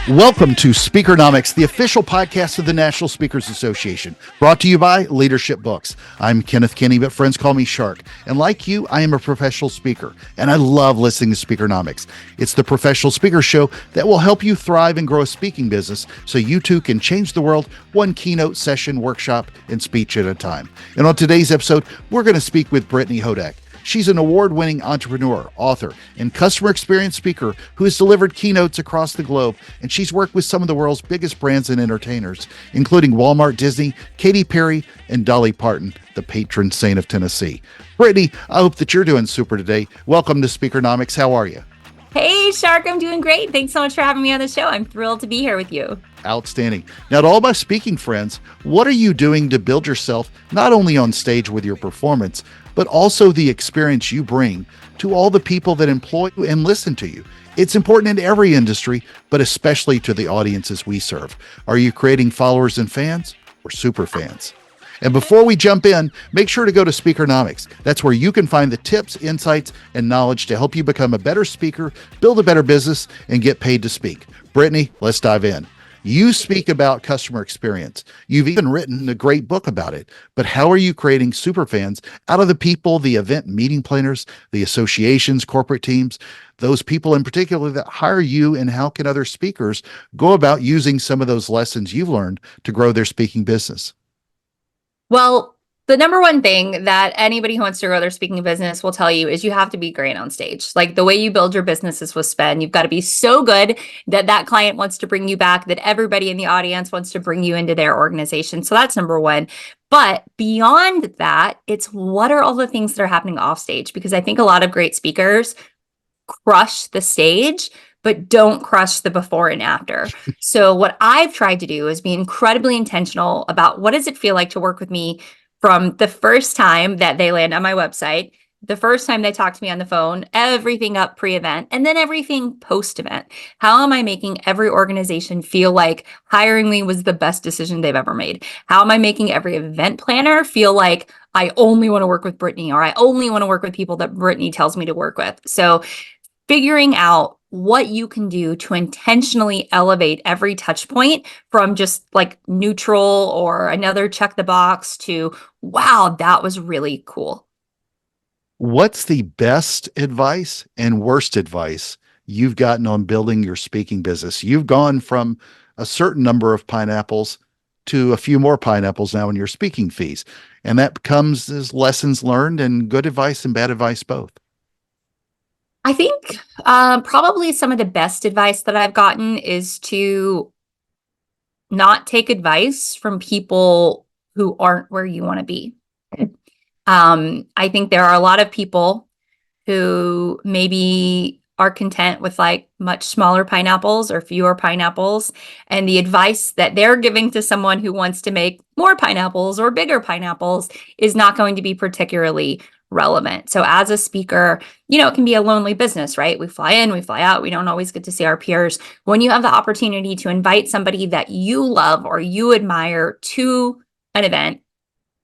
Welcome to Speakernomics, the official podcast of the National Speakers Association, brought to you by Leadership Books. I'm Kenneth Kinney, but friends call me Shark. And like you, I am a professional speaker, and I love listening to Speakernomics. It's the professional speaker show that will help you thrive and grow a speaking business so you too can change the world one keynote session, workshop, and speech at a time. And on today's episode, we're going to speak with Brittany Hodak. She's an award-winning entrepreneur, author, and customer experience speaker who has delivered keynotes across the globe, and she's worked with some of the world's biggest brands and entertainers, including Walmart, Disney, Katy Perry, and Dolly Parton, the patron saint of Tennessee. Brittany, I hope that you're doing super today. Welcome to Speakernomics. How are you? Hey, Shark, I'm doing great. Thanks so much for having me on the show. I'm thrilled to be here with you. Outstanding. Now, to all my speaking friends, what are you doing to build yourself not only on stage with your performance, but also the experience you bring to all the people that employ you and listen to you? It's important in every industry, but especially to the audiences we serve. Are you creating followers and fans or super fans? And before we jump in, make sure to go to Speakernomics. That's where you can find the tips, insights, and knowledge to help you become a better speaker, build a better business, and get paid to speak. Brittany, let's dive in. You speak about customer experience. You've even written a great book about it. But how are you creating superfans out of the people, the event meeting planners, the associations, corporate teams, those people in particular that hire you, and how can other speakers go about using some of those lessons you've learned to grow their speaking business? Well, the number one thing that anybody who wants to grow their speaking business will tell you is you have to be great on stage. Like the way you build your business is with spin. You've got to be so good that that client wants to bring you back, that everybody in the audience wants to bring you into their organization. So that's number one. But beyond that, it's what are all the things that are happening off stage? Because I think a lot of great speakers crush the stage, but don't crush the before and after. So what I've tried to do is be incredibly intentional about what does it feel like to work with me from the first time that they land on my website, the first time they talk to me on the phone, everything up pre-event, and then everything post-event. How am I making every organization feel like hiring me was the best decision they've ever made? How am I making every event planner feel like I only want to work with Brittany, or I only want to work with people that Brittany tells me to work with? So figuring out what you can do to intentionally elevate every touch point from just like neutral or another check the box to, wow, that was really cool. What's the best advice and worst advice you've gotten on building your speaking business? You've gone from a certain number of pineapples to a few more pineapples now in your speaking fees. And that comes as lessons learned and good advice and bad advice both. I think probably some of the best advice that I've gotten is to not take advice from people who aren't where you want to be. I think there are a lot of people who maybe are content with like much smaller pineapples or fewer pineapples. And the advice that they're giving to someone who wants to make more pineapples or bigger pineapples is not going to be particularly relevant. So as a speaker, it can be a lonely business, right? We fly in, we fly out. We don't always get to see our peers. When you have the opportunity to invite somebody that you love or you admire to an event,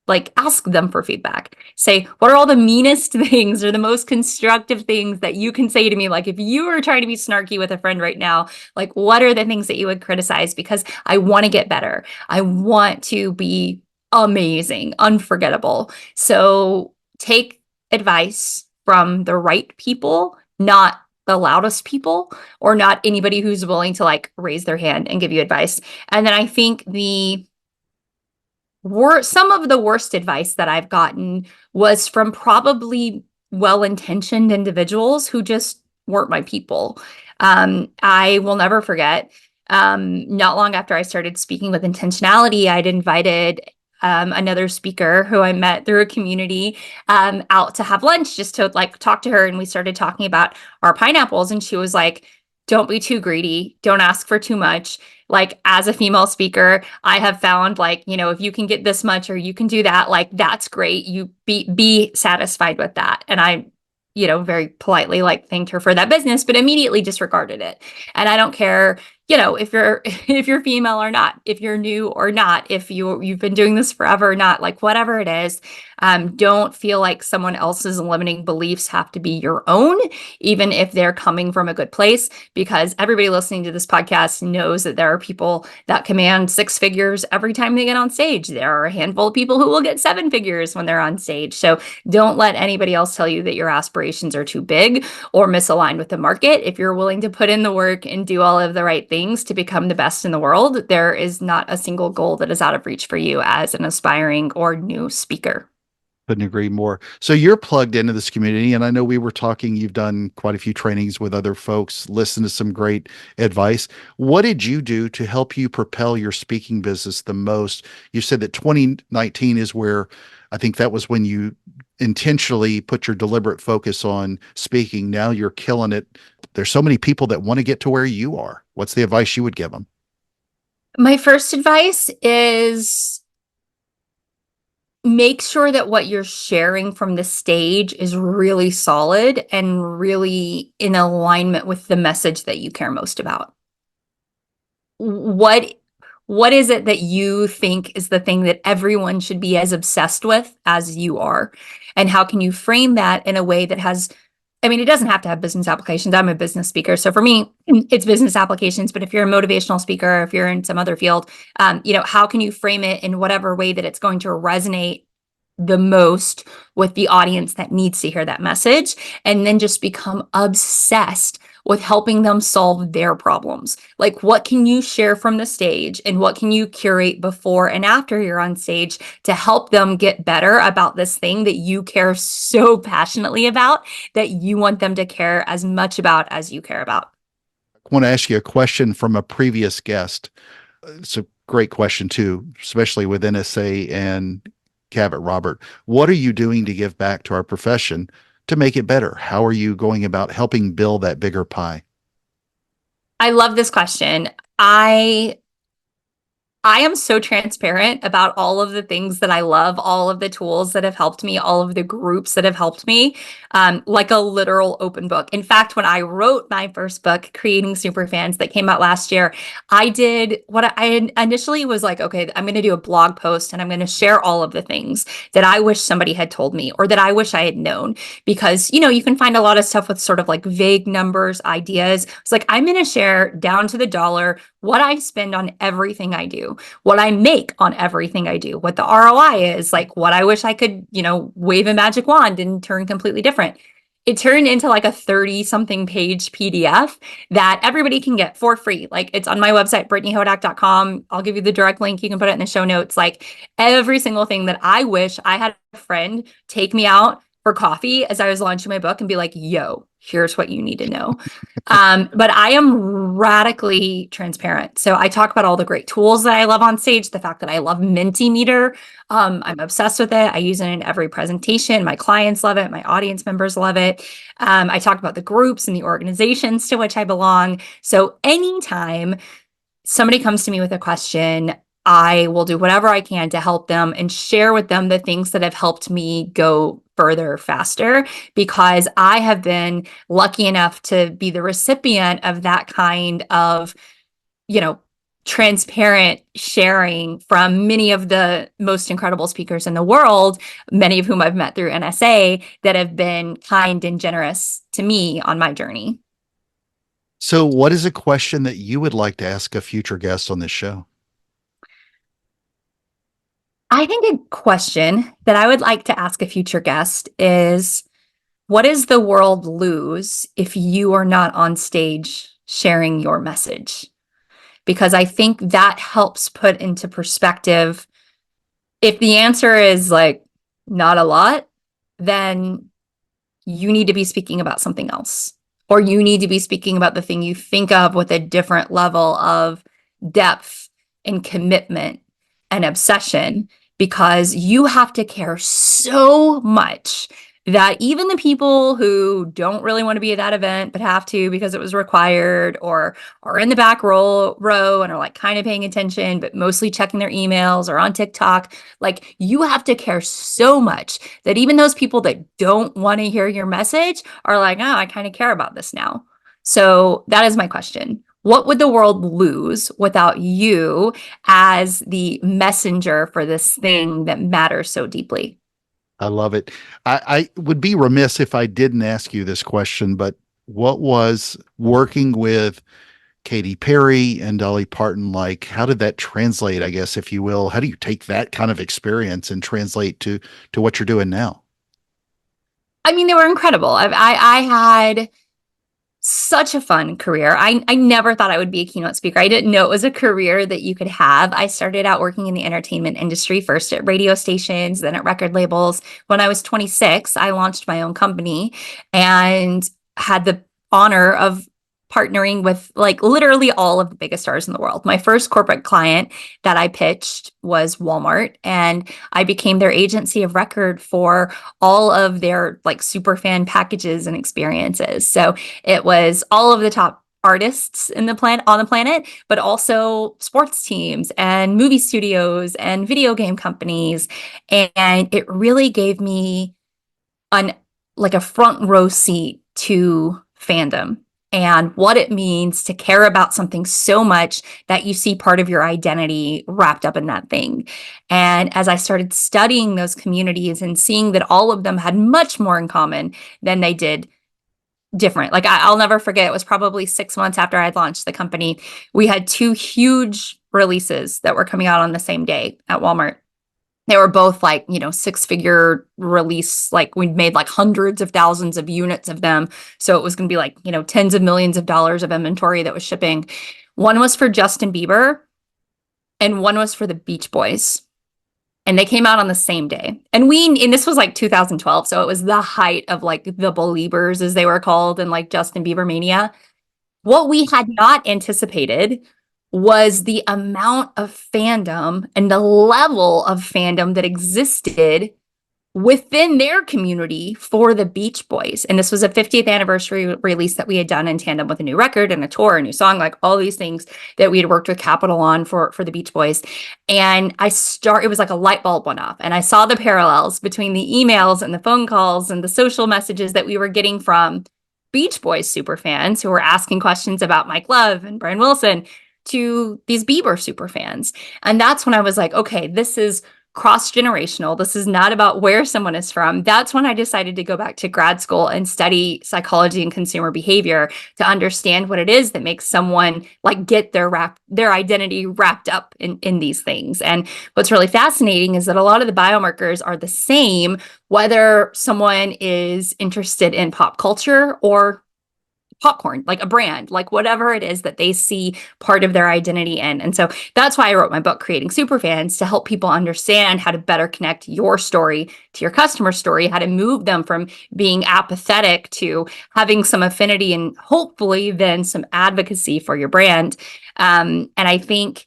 like ask them for feedback. Say, what are all the meanest things or the most constructive things that you can say to me? Like if you were trying to be snarky with a friend right now, like what are the things that you would criticize? Because I want to get better. I want to be amazing, unforgettable. So take advice from the right people, not the loudest people, or not anybody who's willing to like raise their hand and give you advice. And then I think some of the worst advice that I've gotten was from probably well-intentioned individuals who just weren't my people. I will never forget, not long after I started speaking with intentionality, I'd invited another speaker who I met through a community out to have lunch just to like talk to her. And we started talking about our pineapples. And she was like, don't be too greedy. Don't ask for too much. Like as a female speaker, I have found like, if you can get this much or you can do that, like that's great. You be satisfied with that. And I, very politely like thanked her for that business, but immediately disregarded it. And I don't care if you're if you're female or not, if you're new or not, if you've been doing this forever or not, like whatever it is, don't feel like someone else's limiting beliefs have to be your own, even if they're coming from a good place, because everybody listening to this podcast knows that there are people that command six figures every time they get on stage. There are a handful of people who will get seven figures when they're on stage. So don't let anybody else tell you that your aspirations are too big or misaligned with the market. If you're willing to put in the work and do all of the right things to become the best in the world, there is not a single goal that is out of reach for you as an aspiring or new speaker. Couldn't agree more. So you're plugged into this community, and I know we were talking, you've done quite a few trainings with other folks, listened to some great advice. What did you do to help you propel your speaking business the most? You said that 2019 is where, I think that was when you intentionally put your deliberate focus on speaking. Now you're killing it. There's so many people that want to get to where you are. What's the advice you would give them? My first advice is make sure that what you're sharing from the stage is really solid and really in alignment with the message that you care most about. What is it that you think is the thing that everyone should be as obsessed with as you are? And how can you frame that in a way that has, I mean, it doesn't have to have business applications. I'm a business speaker. So for me, it's business applications. But if you're a motivational speaker, if you're in some other field, how can you frame it in whatever way that it's going to resonate the most with the audience that needs to hear that message, and then just become obsessed with helping them solve their problems. Like, what can you share from the stage and what can you curate before and after you're on stage to help them get better about this thing that you care so passionately about, that you want them to care as much about as you care about? I want to ask you a question from a previous guest. It's a great question too, especially with NSA and Cavett Robert. What are you doing to give back to our profession to make it better? How are you going about helping build that bigger pie? I love this question. I am so transparent about all of the things that I love, all of the tools that have helped me, all of the groups that have helped me, like a literal open book. In fact, when I wrote my first book, Creating Superfans, that came out last year, I did what I initially was like, okay, I'm going to do a blog post and I'm going to share all of the things that I wish somebody had told me or that I wish I had known. Because, you can find a lot of stuff with sort of like vague numbers, ideas. It's like, I'm going to share down to the dollar what I spend on everything I do, what I make on everything I do, what the ROI is, like what I wish I could, wave a magic wand and turn completely different. It turned into like a 30 something page PDF that everybody can get for free. Like, it's on my website, brittanyhodak.com. I'll give you the direct link. You can put it in the show notes. Like, every single thing that I wish I had a friend take me out for coffee as I was launching my book and be like, yo, here's what you need to know. But I am radically transparent. So I talk about all the great tools that I love on stage, the fact that I love Mentimeter. I'm obsessed with it. I use it in every presentation. My clients love it. My audience members love it. I talk about the groups and the organizations to which I belong. So anytime somebody comes to me with a question, I will do whatever I can to help them and share with them the things that have helped me go further faster, because I have been lucky enough to be the recipient of that kind of, transparent sharing from many of the most incredible speakers in the world, many of whom I've met through NSA, that have been kind and generous to me on my journey. So what is a question that you would like to ask a future guest on this show? I think a question that I would like to ask a future guest is, what does the world lose if you are not on stage sharing your message? Because I think that helps put into perspective. If the answer is like not a lot, then you need to be speaking about something else, or you need to be speaking about the thing you think of with a different level of depth and commitment and obsession, because you have to care so much that even the people who don't really want to be at that event but have to because it was required, or are in the back row and are like kind of paying attention but mostly checking their emails or on TikTok, like, you have to care so much that even those people that don't want to hear your message are like, oh, I kind of care about this now. So that is my question. what would the world lose without you as the messenger for this thing that matters so deeply? I love it. I would be remiss if I didn't ask you this question, but what was working with Katy Perry and Dolly Parton like? How did that translate, I guess, if you will? How do you take that kind of experience and translate to what you're doing now? I mean, they were incredible. I had such a fun career. I never thought I would be a keynote speaker. I didn't know it was a career that you could have. I started out working in the entertainment industry, first at radio stations, then at record labels. When I was 26, I launched my own company and had the honor of partnering with like literally all of the biggest stars in the world. My first corporate client that I pitched was Walmart, and I became their agency of record for all of their like super fan packages and experiences. So it was all of the top artists in the planet on the planet, but also sports teams and movie studios and video game companies. And it really gave me an like a front row seat to fandom and what it means to care about something so much that you see part of your identity wrapped up in that thing. And as I started studying those communities and seeing that all of them had much more in common than they did different. Like I'll never forget, it was probably 6 months after I'd launched the company. We had two huge releases that were coming out on the same day at Walmart. They were both like, 6-figure release. Like we made like hundreds of thousands of units of them. So it was going to be like, tens of millions of dollars of inventory that was shipping. One was for Justin Bieber and one was for the Beach Boys. And they came out on the same day. And this was like 2012. So it was the height of like the Beliebers, as they were called, and like Justin Bieber mania. What we had not anticipated was the amount of fandom and the level of fandom that existed within their community for the Beach Boys. And this was a 50th anniversary release that we had done in tandem with a new record and a tour, a new song, like all these things that we had worked with Capitol on for the Beach Boys. And it was like a light bulb went off. And I saw the parallels between the emails and the phone calls and the social messages that we were getting from Beach Boys super fans who were asking questions about Mike Love and Brian Wilson to these Bieber super fans. And that's when I was like, okay, this is cross-generational. This is not about where someone is from. That's when I decided to go back to grad school and study psychology and consumer behavior to understand what it is that makes someone like get their identity wrapped up in these things. And what's really fascinating is that a lot of the biomarkers are the same, whether someone is interested in pop culture or popcorn, like a brand, like whatever it is that they see part of their identity in. And so that's why I wrote my book, Creating Superfans, to help people understand how to better connect your story to your customer story, how to move them from being apathetic to having some affinity and hopefully then some advocacy for your brand. And I think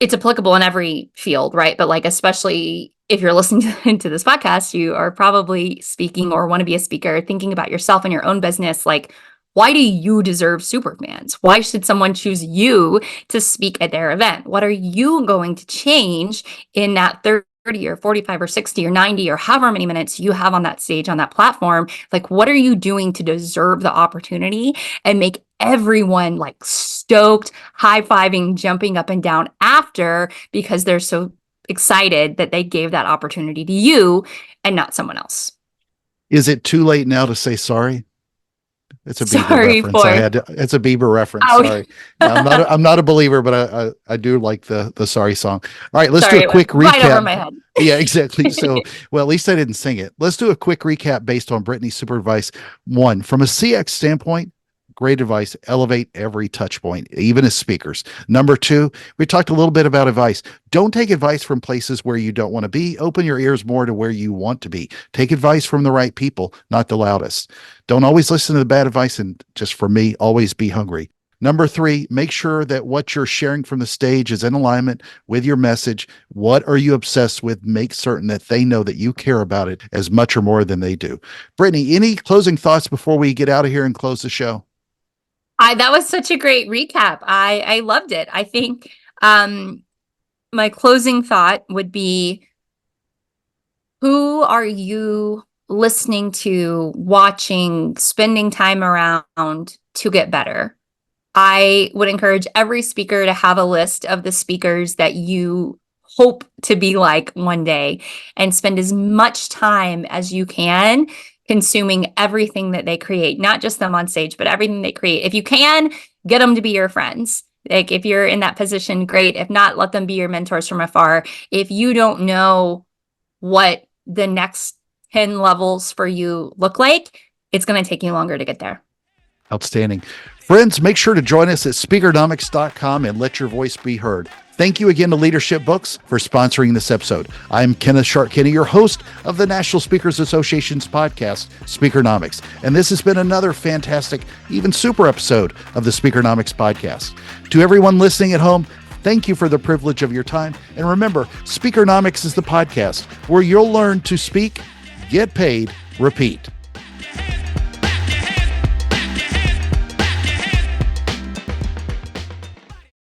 it's applicable in every field, right? But like, especially if you're listening to this podcast, you are probably speaking or want to be a speaker, thinking about yourself and your own business. Like, why do you deserve superfans? Why should someone choose you to speak at their event? What are you going to change in that 30 or 45 or 60 or 90 or however many minutes you have on that stage, on that platform? Like, what are you doing to deserve the opportunity and make everyone like stoked, high-fiving, jumping up and down after because they're so excited that they gave that opportunity to you and not someone else? Is it too late now to say sorry? It's a Bieber Sorry reference. for It's a Bieber reference. oh Sorry. No, I'm not a believer, but I do like the sorry song. All right, let's do sorry, a it quick went right over recap. my head. Yeah, exactly. So, well, at least I didn't sing it. Let's do a quick recap based on Brittany's super advice. One, from a CX standpoint, great advice. Elevate every touch point, even as speakers. Number two, we talked a little bit about advice. Don't take advice from places where you don't want to be. Open your ears more to where you want to be. Take advice from the right people, not the loudest. Don't always listen to the bad advice. And just for me, always be hungry. Number three, make sure that what you're sharing from the stage is in alignment with your message. What are you obsessed with? Make certain that they know that you care about it as much or more than they do. Brittany, any closing thoughts before we get out of here and close the show? That was such a great recap. I loved it. I think my closing thought would be, who are you listening to, watching, spending time around to get better? I would encourage every speaker to have a list of the speakers that you hope to be like one day, and spend as much time as you can consuming everything that they create, not just them on stage, but everything they create. If you can, get them to be your friends. Like, if you're in that position, great. If not, let them be your mentors from afar. If you don't know what the next 10 levels for you look like, it's going to take you longer to get there. Outstanding. Friends, make sure to join us at Speakernomics.com and let your voice be heard. Thank you again to Leadership Books for sponsoring this episode. I'm Kenneth Kinney, your host of the National Speakers Association's podcast, Speakernomics. And this has been another fantastic, even super episode of the Speakernomics podcast. To everyone listening at home, thank you for the privilege of your time. And remember, Speakernomics is the podcast where you'll learn to speak, get paid, repeat.